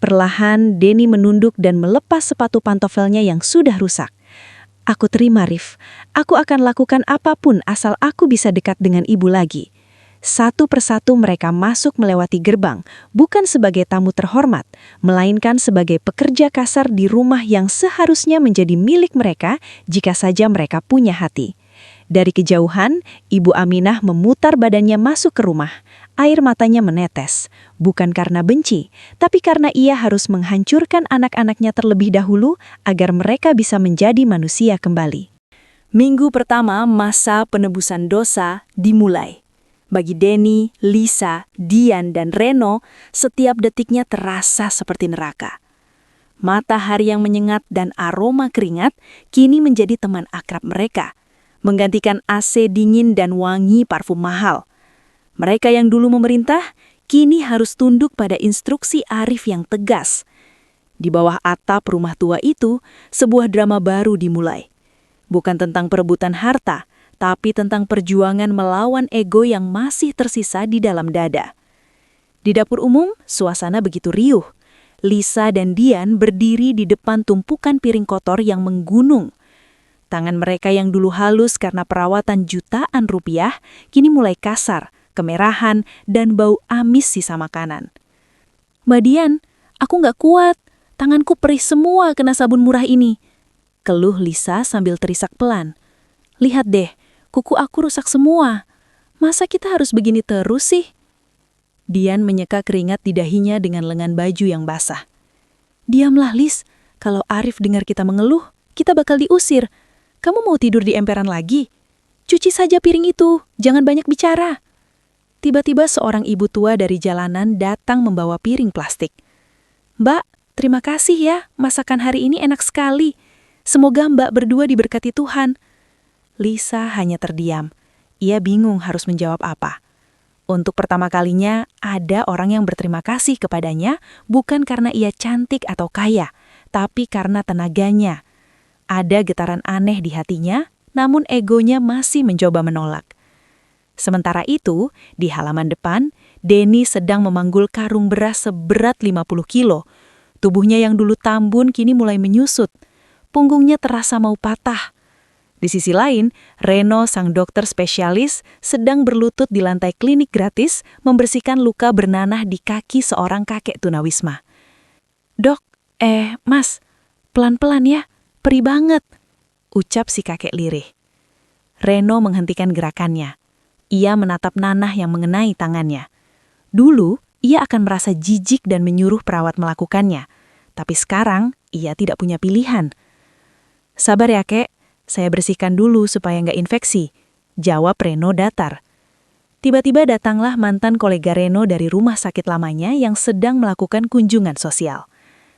Speaker 3: Perlahan, Denny menunduk dan melepas sepatu pantofelnya yang sudah rusak. Aku terima, Rif. Aku akan lakukan apapun asal aku bisa dekat dengan ibu lagi. Satu persatu mereka masuk melewati gerbang, bukan sebagai tamu terhormat, melainkan sebagai pekerja kasar di rumah yang seharusnya menjadi milik mereka jika saja mereka punya hati. Dari kejauhan, Ibu Aminah memutar badannya masuk ke rumah. Air matanya menetes, bukan karena benci, tapi karena ia harus menghancurkan anak-anaknya terlebih dahulu agar mereka bisa menjadi manusia kembali.
Speaker 1: Minggu pertama masa penebusan dosa dimulai. Bagi Denny, Lisa, Dian, dan Reno, setiap detiknya terasa seperti neraka. Matahari yang menyengat dan aroma keringat kini menjadi teman akrab mereka, menggantikan AC dingin dan wangi parfum mahal. Mereka yang dulu memerintah, kini harus tunduk pada instruksi Arif yang tegas. Di bawah atap rumah tua itu, sebuah drama baru dimulai. Bukan tentang perebutan harta, tapi tentang perjuangan melawan ego yang masih tersisa di dalam dada. Di dapur umum, suasana begitu riuh. Lisa dan Dian berdiri di depan tumpukan piring kotor yang menggunung. Tangan mereka yang dulu halus karena perawatan jutaan rupiah, kini mulai kasar, kemerahan, dan bau amis sisa makanan. Mbak Dian, aku nggak kuat. Tanganku perih semua kena sabun murah ini. Keluh Lisa sambil terisak pelan. Lihat deh, kuku aku rusak semua. Masa kita harus begini terus sih? Dian menyeka keringat di dahinya dengan lengan baju yang basah. Diamlah, Lis. Kalau Arif dengar kita mengeluh, kita bakal diusir. Kamu mau tidur di emperan lagi? Cuci saja piring itu, jangan banyak bicara. Tiba-tiba seorang ibu tua dari jalanan datang membawa piring plastik. Mbak, terima kasih ya, masakan hari ini enak sekali. Semoga Mbak berdua diberkati Tuhan. Lisa hanya terdiam. Ia bingung harus menjawab apa. Untuk pertama kalinya, ada orang yang berterima kasih kepadanya, bukan karena ia cantik atau kaya, tapi karena tenaganya. Ada getaran aneh di hatinya, namun egonya masih mencoba menolak. Sementara itu, di halaman depan, Denny sedang memanggul karung beras seberat 50 kilo. Tubuhnya yang dulu tambun kini mulai menyusut. Punggungnya terasa mau patah. Di sisi lain, Reno, sang dokter spesialis, sedang berlutut di lantai klinik gratis membersihkan luka bernanah di kaki seorang kakek tunawisma. Dok, Mas, pelan-pelan ya. Perih banget, ucap si kakek lirih. Reno menghentikan gerakannya. Ia menatap nanah yang mengenai tangannya. Dulu, ia akan merasa jijik dan menyuruh perawat melakukannya. Tapi sekarang, ia tidak punya pilihan. Sabar ya, Kek. Saya bersihkan dulu supaya nggak infeksi, jawab Reno datar. Tiba-tiba datanglah mantan kolega Reno dari rumah sakit lamanya yang sedang melakukan kunjungan sosial.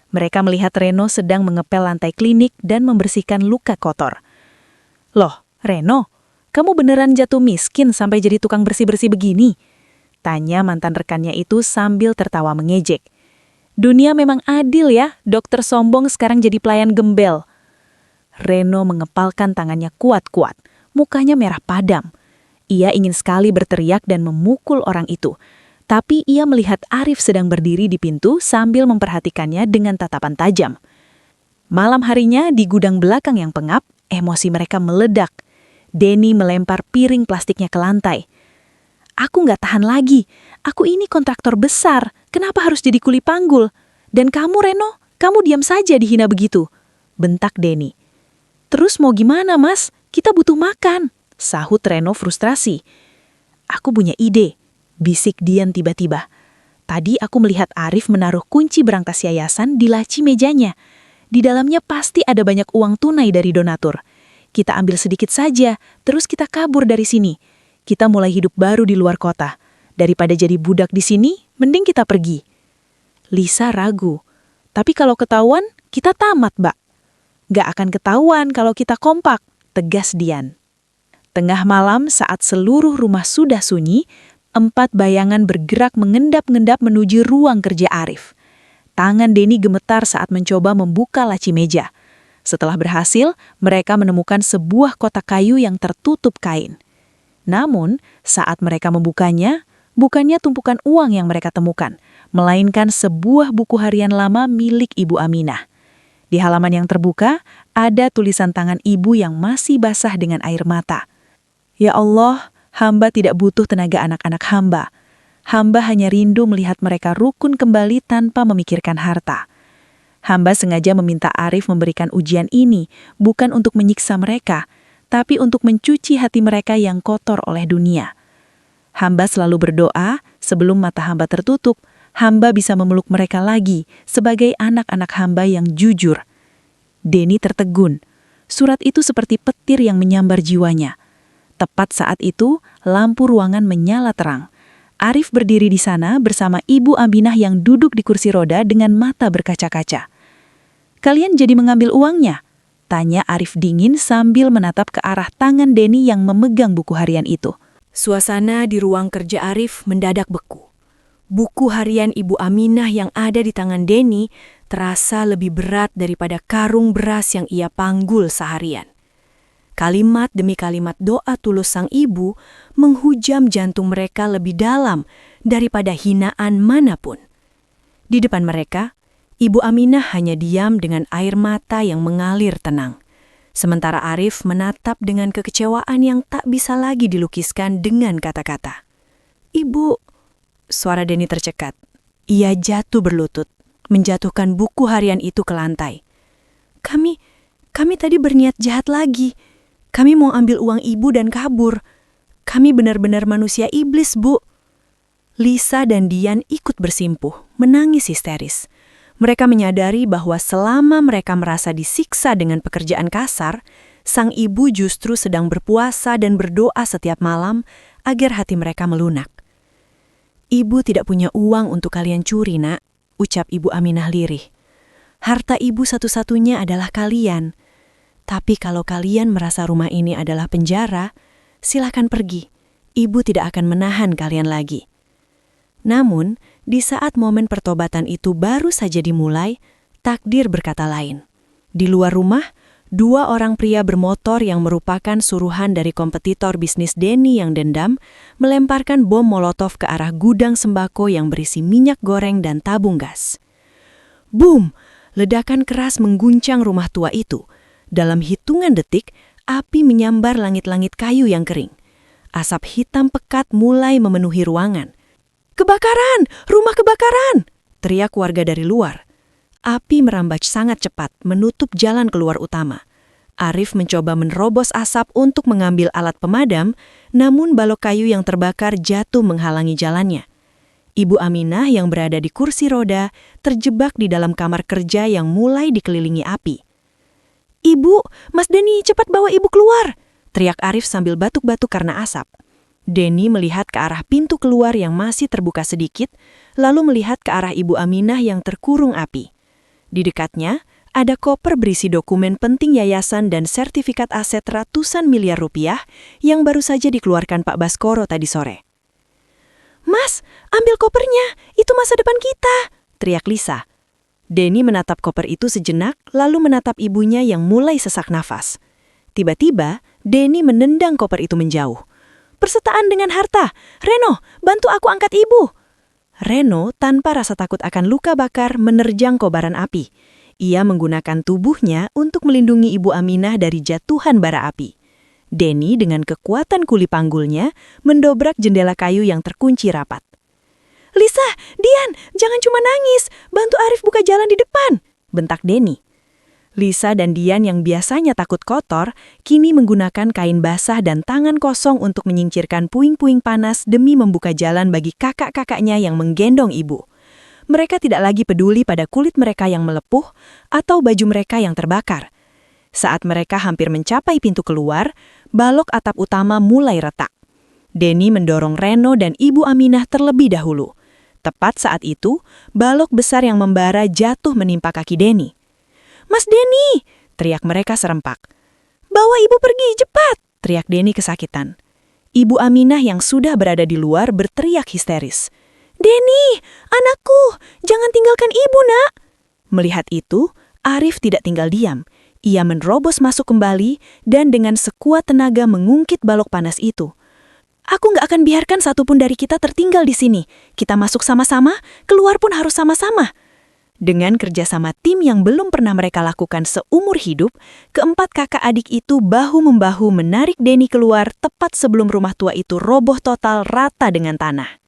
Speaker 1: Mereka melihat Reno sedang mengepel lantai klinik dan membersihkan luka kotor. Loh, Reno,
Speaker 2: kamu beneran jatuh miskin sampai jadi tukang bersih-bersih begini? Tanya mantan rekannya itu sambil tertawa mengejek. Dunia memang adil ya, dokter sombong sekarang jadi pelayan gembel. Reno mengepalkan tangannya kuat-kuat, mukanya merah padam. Ia ingin sekali berteriak dan memukul orang itu. Tapi ia melihat Arif sedang berdiri di pintu sambil memperhatikannya dengan tatapan tajam. Malam harinya di gudang belakang yang pengap, emosi mereka meledak. Denny melempar piring plastiknya ke lantai. Aku nggak tahan lagi. Aku ini kontraktor besar. Kenapa harus jadi kuli panggul? Dan kamu, Reno, kamu diam saja dihina begitu. Bentak Denny. Terus mau gimana, Mas? Kita butuh makan. Sahut Reno frustrasi. Aku punya ide. Bisik Dian tiba-tiba. Tadi aku melihat Arif menaruh kunci berangkas yayasan di laci mejanya. Di dalamnya pasti ada banyak uang tunai dari donatur. Kita ambil sedikit saja, terus kita kabur dari sini. Kita mulai hidup baru di luar kota. Daripada jadi budak di sini, mending kita pergi. Lisa ragu. Tapi kalau ketahuan, kita tamat, Mbak. Gak akan ketahuan kalau kita kompak, tegas Dian. Tengah malam saat seluruh rumah sudah sunyi, 4 bayangan bergerak mengendap-endap menuju ruang kerja Arif. Tangan Denny gemetar saat mencoba membuka laci meja. Setelah berhasil, mereka menemukan sebuah kotak kayu yang tertutup kain. Namun, saat mereka membukanya, bukannya tumpukan uang yang mereka temukan, melainkan sebuah buku harian lama milik Ibu Aminah. Di halaman yang terbuka, ada tulisan tangan ibu yang masih basah dengan air mata. Ya Allah, hamba tidak butuh tenaga anak-anak hamba. Hamba hanya rindu melihat mereka rukun kembali tanpa memikirkan harta. Hamba sengaja meminta Arif memberikan ujian ini, bukan untuk menyiksa mereka, tapi untuk mencuci hati mereka yang kotor oleh dunia. Hamba selalu berdoa, sebelum mata hamba tertutup, hamba bisa memeluk mereka lagi sebagai anak-anak hamba yang jujur. Denny tertegun. Surat itu seperti petir yang menyambar jiwanya. Tepat saat itu, lampu ruangan menyala terang. Arif berdiri di sana bersama Ibu Aminah yang duduk di kursi roda dengan mata berkaca-kaca. Kalian jadi mengambil uangnya? Tanya Arif dingin sambil menatap ke arah tangan Denny yang memegang buku harian itu.
Speaker 1: Suasana di ruang kerja Arif mendadak beku. Buku harian Ibu Aminah yang ada di tangan Denny terasa lebih berat daripada karung beras yang ia panggul seharian. Kalimat demi kalimat doa tulus sang ibu menghujam jantung mereka lebih dalam daripada hinaan manapun. Di depan mereka, Ibu Aminah hanya diam dengan air mata yang mengalir tenang. Sementara Arif menatap dengan kekecewaan yang tak bisa lagi dilukiskan dengan kata-kata. Ibu, suara Denny tercekat. Ia jatuh berlutut, menjatuhkan buku harian itu ke lantai. Kami tadi berniat jahat lagi. Kami mau ambil uang ibu dan kabur. Kami benar-benar manusia iblis, Bu. Lisa dan Dian ikut bersimpuh, menangis histeris. Mereka menyadari bahwa selama mereka merasa disiksa dengan pekerjaan kasar, sang ibu justru sedang berpuasa dan berdoa setiap malam agar hati mereka melunak. Ibu tidak punya uang untuk kalian curi, Nak, ucap Ibu Aminah lirih. Harta ibu satu-satunya adalah kalian. Tapi kalau kalian merasa rumah ini adalah penjara, silakan pergi. Ibu tidak akan menahan kalian lagi. Namun, di saat momen pertobatan itu baru saja dimulai, takdir berkata lain. Di luar rumah, 2 orang pria bermotor yang merupakan suruhan dari kompetitor bisnis Denny yang dendam, melemparkan bom molotov ke arah gudang sembako yang berisi minyak goreng dan tabung gas. Boom! Ledakan keras mengguncang rumah tua itu. Dalam hitungan detik, api menyambar langit-langit kayu yang kering. Asap hitam pekat mulai memenuhi ruangan. Kebakaran! Rumah kebakaran! Teriak warga dari luar. Api merambat sangat cepat, menutup jalan keluar utama. Arif mencoba menerobos asap untuk mengambil alat pemadam, namun balok kayu yang terbakar jatuh menghalangi jalannya. Ibu Aminah yang berada di kursi roda terjebak di dalam kamar kerja yang mulai dikelilingi api. Ibu, Mas Denny, cepat bawa ibu keluar! Teriak Arif sambil batuk-batuk karena asap. Denny melihat ke arah pintu keluar yang masih terbuka sedikit, lalu melihat ke arah Ibu Aminah yang terkurung api. Di dekatnya,
Speaker 3: ada koper berisi dokumen penting yayasan dan sertifikat aset ratusan miliar rupiah yang baru saja dikeluarkan Pak Baskoro tadi sore. "Mas, ambil kopernya, itu masa depan kita!" teriak Lisa. Denny menatap koper itu sejenak, lalu menatap ibunya yang mulai sesak nafas. Tiba-tiba, Denny menendang koper itu menjauh. "Persetaan dengan harta! Reno, bantu aku angkat ibu!" Reno, tanpa rasa takut akan luka bakar, menerjang kobaran api. Ia menggunakan tubuhnya untuk melindungi Ibu Aminah dari jatuhan bara api. Denny dengan kekuatan kuli panggulnya mendobrak jendela kayu yang terkunci rapat. "Lisa, Dian, jangan cuma nangis, bantu Arif buka jalan di depan," bentak Denny. Lisa dan Dian yang biasanya takut kotor, kini menggunakan kain basah dan tangan kosong untuk menyingkirkan puing-puing panas demi membuka jalan bagi kakak-kakaknya yang menggendong ibu. Mereka tidak lagi peduli pada kulit mereka yang melepuh atau baju mereka yang terbakar. Saat mereka hampir mencapai pintu keluar, balok atap utama mulai retak. Denny mendorong Reno dan Ibu Aminah terlebih dahulu. Tepat saat itu, balok besar yang membara jatuh menimpa kaki Denny. "Mas Denny!" teriak mereka serempak. "Bawa ibu pergi, cepat!" teriak Denny kesakitan. Ibu Aminah yang sudah berada di luar berteriak histeris. "Denny, anakku, jangan tinggalkan ibu, nak!" Melihat itu, Arif tidak tinggal diam. Ia menerobos masuk kembali dan dengan sekuat tenaga mengungkit balok panas itu. "Aku nggak akan biarkan satupun dari kita tertinggal di sini. Kita masuk sama-sama, keluar pun harus sama-sama." Dengan kerjasama tim yang belum pernah mereka lakukan seumur hidup, keempat kakak adik itu bahu-membahu menarik Denny keluar tepat sebelum rumah tua itu roboh total rata dengan tanah.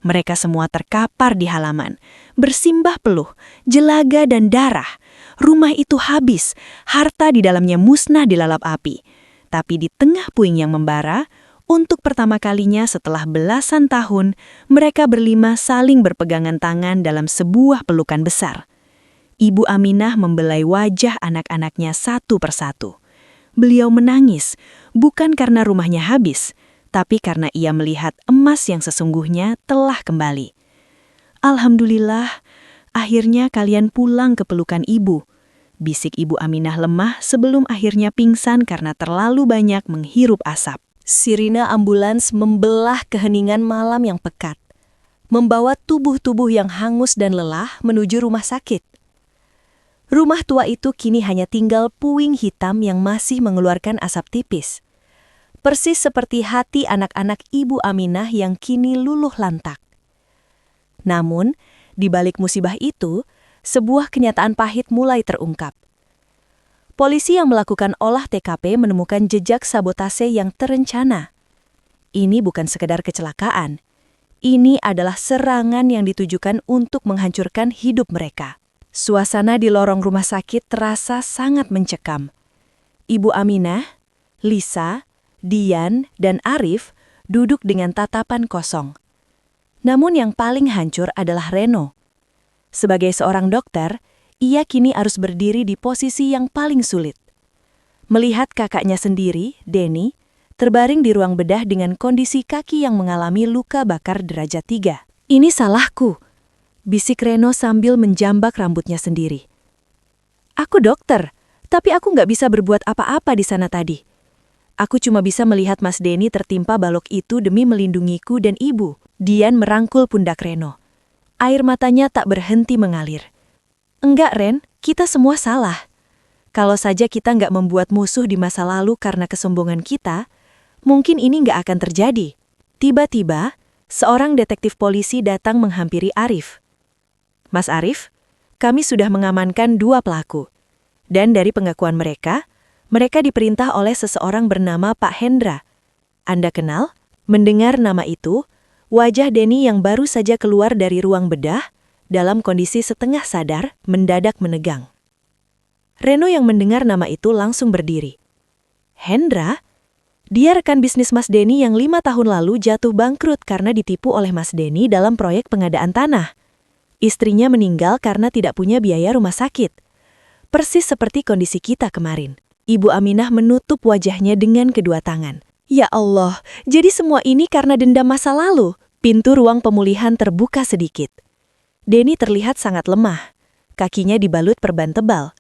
Speaker 3: Mereka semua terkapar di halaman, bersimbah peluh, jelaga dan darah. Rumah itu habis, harta di dalamnya musnah dilalap api. Tapi di tengah puing yang membara, untuk pertama kalinya setelah belasan tahun, mereka berlima saling berpegangan tangan dalam sebuah pelukan besar. Ibu Aminah membelai wajah anak-anaknya satu persatu. Beliau menangis, bukan karena rumahnya habis, tapi karena ia melihat emas yang sesungguhnya telah kembali. "Alhamdulillah, akhirnya kalian pulang ke pelukan ibu," bisik Ibu Aminah lemah sebelum akhirnya pingsan karena terlalu banyak menghirup asap. Sirine ambulans membelah keheningan malam yang pekat, membawa tubuh-tubuh yang hangus dan lelah menuju rumah sakit. Rumah tua itu kini hanya tinggal puing hitam yang masih mengeluarkan asap tipis. Persis seperti hati anak-anak Ibu Aminah yang kini luluh lantak. Namun, di balik musibah itu, sebuah kenyataan pahit mulai terungkap. Polisi yang melakukan olah TKP menemukan jejak sabotase yang terencana. Ini bukan sekedar kecelakaan. Ini adalah serangan yang ditujukan untuk menghancurkan hidup mereka. Suasana di lorong rumah sakit terasa sangat mencekam. Ibu Aminah, Lisa, Dian, dan Arif duduk dengan tatapan kosong. Namun yang paling hancur adalah Reno. Sebagai seorang dokter, ia kini harus berdiri di posisi yang paling sulit. Melihat kakaknya sendiri, Denny, terbaring di ruang bedah dengan kondisi kaki yang mengalami luka bakar derajat 3. "Ini salahku," bisik Reno sambil menjambak rambutnya sendiri. "Aku dokter, tapi aku nggak bisa berbuat apa-apa di sana tadi. Aku cuma bisa melihat Mas Denny tertimpa balok itu demi melindungiku dan ibu." Dian merangkul pundak Reno. Air matanya tak berhenti mengalir. "Enggak, Ren, kita semua salah. Kalau saja kita nggak membuat musuh di masa lalu karena kesombongan kita, mungkin ini nggak akan terjadi." Tiba-tiba, seorang detektif polisi datang menghampiri Arif. "Mas Arif, kami sudah mengamankan 2 pelaku. Dan dari pengakuan mereka diperintah oleh seseorang bernama Pak Hendra. Anda kenal?" Mendengar nama itu, wajah Denny yang baru saja keluar dari ruang bedah, dalam kondisi setengah sadar, mendadak menegang. Reno yang mendengar nama itu langsung berdiri. "Hendra? Dia rekan bisnis Mas Denny yang 5 tahun lalu jatuh bangkrut karena ditipu oleh Mas Denny dalam proyek pengadaan tanah. Istrinya meninggal karena tidak punya biaya rumah sakit. Persis seperti kondisi kita kemarin." Ibu Aminah menutup wajahnya dengan kedua tangan. "Ya Allah, jadi semua ini karena dendam masa lalu." Pintu ruang pemulihan terbuka sedikit. Denny terlihat sangat lemah. Kakinya dibalut perban tebal.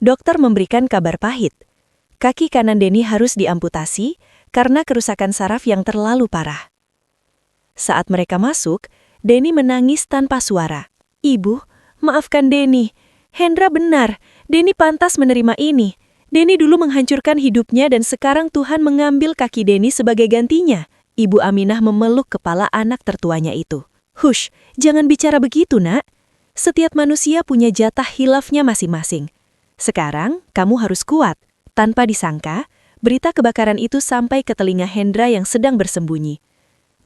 Speaker 3: Dokter memberikan kabar pahit. Kaki kanan Denny harus diamputasi karena kerusakan saraf yang terlalu parah. Saat mereka masuk, Denny menangis tanpa suara. "Ibu, maafkan Denny. Hendra benar, Denny pantas menerima ini. Denny dulu menghancurkan hidupnya dan sekarang Tuhan mengambil kaki Denny sebagai gantinya." Ibu Aminah memeluk kepala anak tertuanya itu. "Hush, jangan bicara begitu, Nak. Setiap manusia punya jatah hilafnya masing-masing. Sekarang, kamu harus kuat." Tanpa disangka, berita kebakaran itu sampai ke telinga Hendra yang sedang bersembunyi.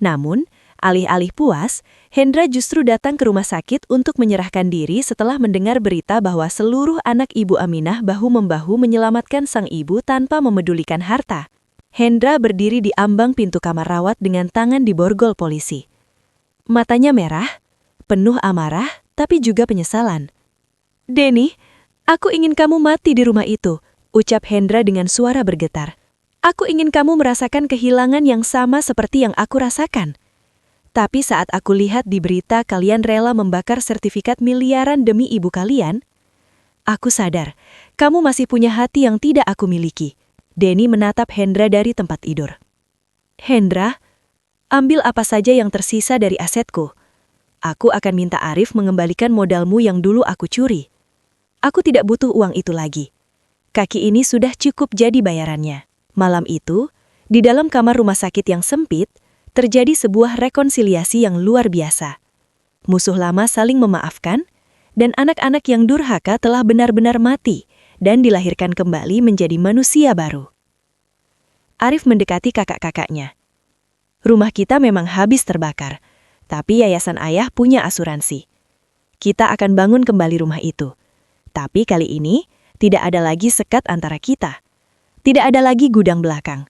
Speaker 3: Namun, alih-alih puas, Hendra justru datang ke rumah sakit untuk menyerahkan diri setelah mendengar berita bahwa seluruh anak Ibu Aminah bahu-membahu menyelamatkan sang ibu tanpa memedulikan harta. Hendra berdiri di ambang pintu kamar rawat dengan tangan diborgol polisi. Matanya merah, penuh amarah, tapi juga penyesalan. "Denny, aku ingin kamu mati di rumah itu," ucap Hendra dengan suara bergetar. "Aku ingin kamu merasakan kehilangan yang sama seperti yang aku rasakan. Tapi saat aku lihat di berita kalian rela membakar sertifikat miliaran demi ibu kalian, aku sadar, kamu masih punya hati yang tidak aku miliki." Denny menatap Hendra dari tempat tidur. "Hendra, ambil apa saja yang tersisa dari asetku. Aku akan minta Arif mengembalikan modalmu yang dulu aku curi. Aku tidak butuh uang itu lagi. Kaki ini sudah cukup jadi bayarannya." Malam itu, di dalam kamar rumah sakit yang sempit, terjadi sebuah rekonsiliasi yang luar biasa. Musuh lama saling memaafkan, dan anak-anak yang durhaka telah benar-benar mati dan dilahirkan kembali menjadi manusia baru. Arif mendekati kakak-kakaknya. "Rumah kita memang habis terbakar, tapi yayasan ayah punya asuransi. Kita akan bangun kembali rumah itu. Tapi kali ini, tidak ada lagi sekat antara kita. Tidak ada lagi gudang belakang.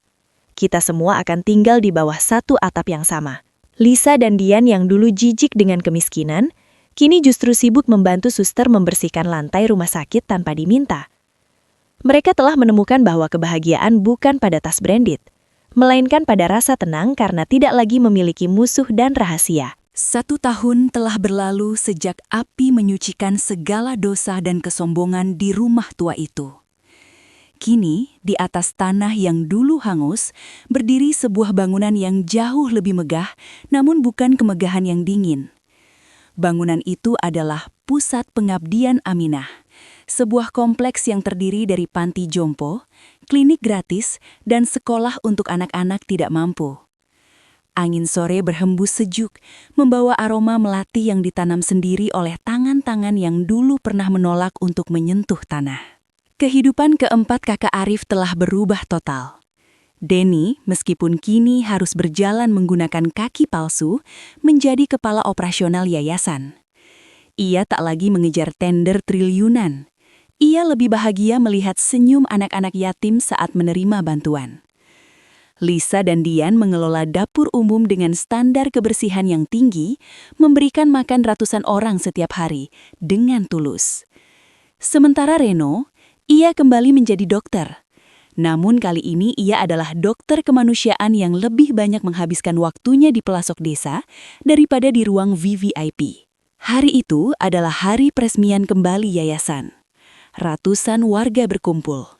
Speaker 3: Kita semua akan tinggal di bawah satu atap yang sama." Lisa dan Dian yang dulu jijik dengan kemiskinan, kini justru sibuk membantu suster membersihkan lantai rumah sakit tanpa diminta. Mereka telah menemukan bahwa kebahagiaan bukan pada tas branded, melainkan pada rasa tenang karena tidak lagi memiliki musuh dan rahasia.
Speaker 4: 1 tahun telah berlalu sejak api menyucikan segala dosa dan kesombongan di rumah tua itu. Kini, di atas tanah yang dulu hangus, berdiri sebuah bangunan yang jauh lebih megah, namun bukan kemegahan yang dingin. Bangunan itu adalah Pusat Pengabdian Aminah, sebuah kompleks yang terdiri dari panti jompo, klinik gratis, dan sekolah untuk anak-anak tidak mampu. Angin sore berhembus sejuk, membawa aroma melati yang ditanam sendiri oleh tangan-tangan yang dulu pernah menolak untuk menyentuh tanah. Kehidupan keempat kakak Arif telah berubah total. Denny, meskipun kini harus berjalan menggunakan kaki palsu, menjadi kepala operasional yayasan. Ia tak lagi mengejar tender triliunan. Ia lebih bahagia melihat senyum anak-anak yatim saat menerima bantuan. Lisa dan Dian mengelola dapur umum dengan standar kebersihan yang tinggi, memberikan makan ratusan orang setiap hari dengan tulus. Sementara Reno, ia kembali menjadi dokter. Namun kali ini ia adalah dokter kemanusiaan yang lebih banyak menghabiskan waktunya di pelosok desa daripada di ruang VVIP. Hari itu adalah hari peresmian kembali yayasan. Ratusan warga berkumpul.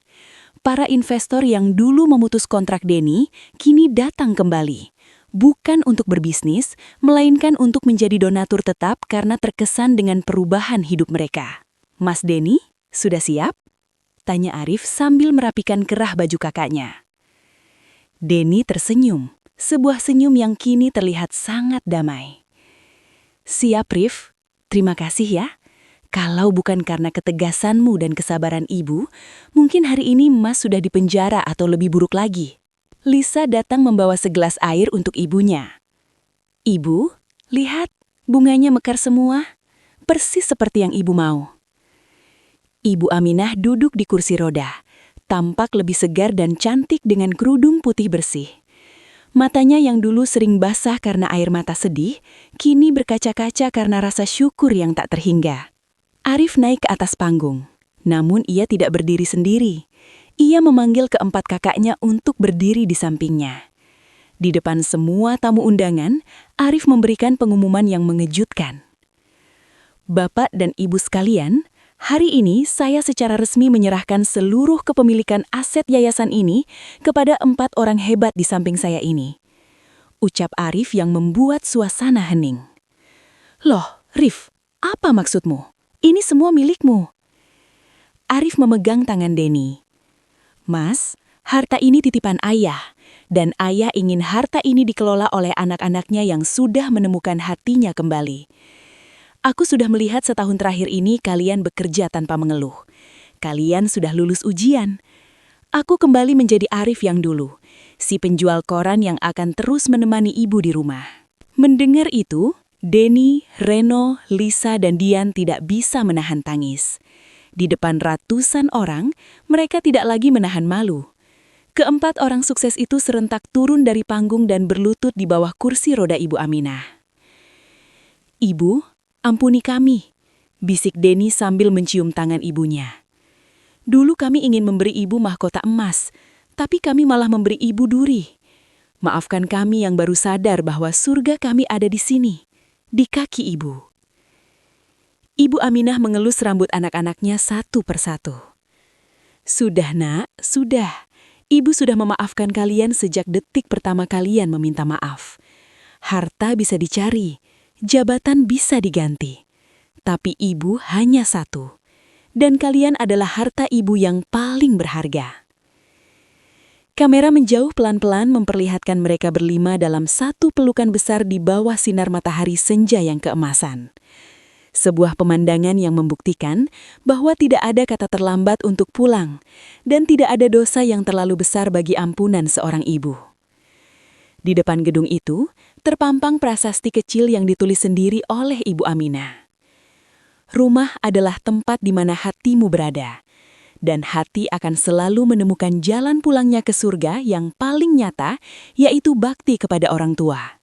Speaker 4: Para investor yang dulu memutus kontrak Denny kini datang kembali. Bukan untuk berbisnis, melainkan untuk menjadi donatur tetap karena terkesan dengan perubahan hidup mereka. "Mas Denny, sudah siap?" tanya Arif sambil merapikan kerah baju kakaknya. Denny tersenyum, sebuah senyum yang kini terlihat sangat damai. "Siap, Rif. Terima kasih ya. Kalau bukan karena ketegasanmu dan kesabaran ibu, mungkin hari ini Mas sudah di penjara atau lebih buruk lagi." Lisa datang membawa segelas air untuk ibunya. "Ibu, lihat, bunganya mekar semua. Persis seperti yang ibu mau." Ibu Aminah duduk di kursi roda, tampak lebih segar dan cantik dengan kerudung putih bersih. Matanya yang dulu sering basah karena air mata sedih, kini berkaca-kaca karena rasa syukur yang tak terhingga. Arif naik ke atas panggung, namun ia tidak berdiri sendiri. Ia memanggil keempat kakaknya untuk berdiri di sampingnya. Di depan semua tamu undangan, Arif memberikan pengumuman yang mengejutkan. "Bapak dan Ibu sekalian, Hari ini saya secara resmi menyerahkan seluruh kepemilikan aset yayasan ini kepada 4 orang hebat di samping saya ini. Ucap Arif yang membuat suasana hening. Loh, Rif, apa maksudmu? Ini semua milikmu. Arif memegang tangan Denny. Mas, harta ini titipan ayah, dan ayah ingin harta ini dikelola oleh anak-anaknya yang sudah menemukan hatinya kembali. Aku sudah melihat setahun terakhir ini kalian bekerja tanpa mengeluh. Kalian sudah lulus ujian. Aku kembali menjadi Arif yang dulu, si penjual koran yang akan terus menemani ibu di rumah. Mendengar itu, Denny, Reno, Lisa, dan Dian tidak bisa menahan tangis. Di depan ratusan orang, mereka tidak lagi menahan malu. Keempat orang sukses itu serentak turun dari panggung dan berlutut di bawah kursi roda Ibu Aminah. Ibu, ampuni kami, bisik Denny sambil mencium tangan ibunya. Dulu kami ingin memberi ibu mahkota emas, tapi kami malah memberi ibu duri. Maafkan kami yang baru sadar bahwa surga kami ada di sini, di kaki ibu. Ibu Aminah mengelus rambut anak-anaknya satu persatu. Sudah nak, sudah. Ibu sudah memaafkan kalian sejak detik pertama kalian meminta maaf. Harta bisa dicari. Jabatan bisa diganti, tapi ibu hanya satu, dan kalian adalah harta ibu yang paling berharga. Kamera menjauh pelan-pelan memperlihatkan mereka berlima dalam satu pelukan besar di bawah sinar matahari senja yang keemasan. Sebuah pemandangan yang membuktikan bahwa tidak ada kata terlambat untuk pulang, dan tidak ada dosa yang terlalu besar bagi ampunan seorang ibu. Di depan gedung itu, terpampang prasasti kecil yang ditulis sendiri oleh Ibu Aminah. Rumah adalah tempat di mana hatimu berada, dan hati akan selalu menemukan jalan pulangnya ke surga yang paling nyata, yaitu bakti kepada orang tua.